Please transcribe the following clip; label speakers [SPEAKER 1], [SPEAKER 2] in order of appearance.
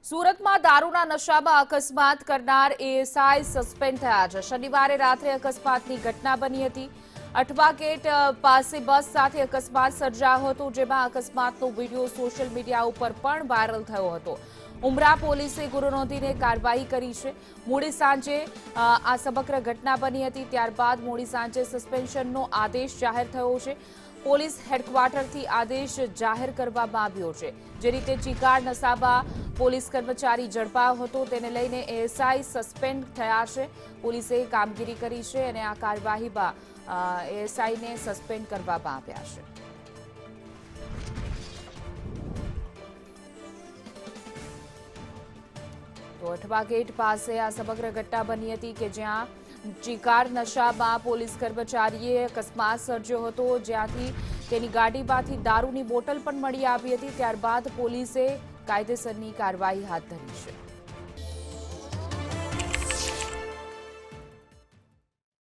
[SPEAKER 1] સુરતમાં દારૂના નશામાં અકસ્માત કરનાર એએસઆઈ સસ્પેન્ડ થયા છે। શનિવારે રાત્રે અકસ્માતની ઘટના બની હતી। અઠવા ગેટ પાસે બસ સાથે અકસ્માત સર્જાયો હતો, જેમાં અકસ્માતનો વિડીયો સોશિયલ મીડિયા ઉપર પણ વાયરલ થયો હતો। ઉમરા પોલીસે ગુનો નોંધીને કાર્યવાહી કરી છે। મોડી સાંજે આ સમગ્ર ઘટના બની હતી। ત્યારબાદ મોડી સાંજે સસ્પેન્શનનો આદેશ જાહેર થયો છે। પોલીસ હેડક્વાર્ટરથી આદેશ જાહેર કરવામાં આવ્યો છે। જે રીતે ચિકાર નશામાં પોલીસ કર્મચારી ઝડપાયો હતો, તેને લઈને એએસઆઈ સસ્પેન્ડ થયા છે। પોલીસે કામગીરી કરી છે અને આ કાર્યવાહીમાં એએસઆઈને સસ્પેન્ડ કરવામાં આવ્યા છે। તો અઠવા ગેટ પાસે આ સમગ્ર ઘટના બની હતી કે જ્યાં ચિકાર નશામાં પોલીસ કર્મચારીએ અકસ્માત સર્જ્યો હતો, જ્યાંથી તેની ગાડીમાંથી દારૂની બોટલ પણ મળી આવી હતી। ત્યારબાદ પોલીસે કાયદેસરની કાર્યવાહી હાથ ધરી છે।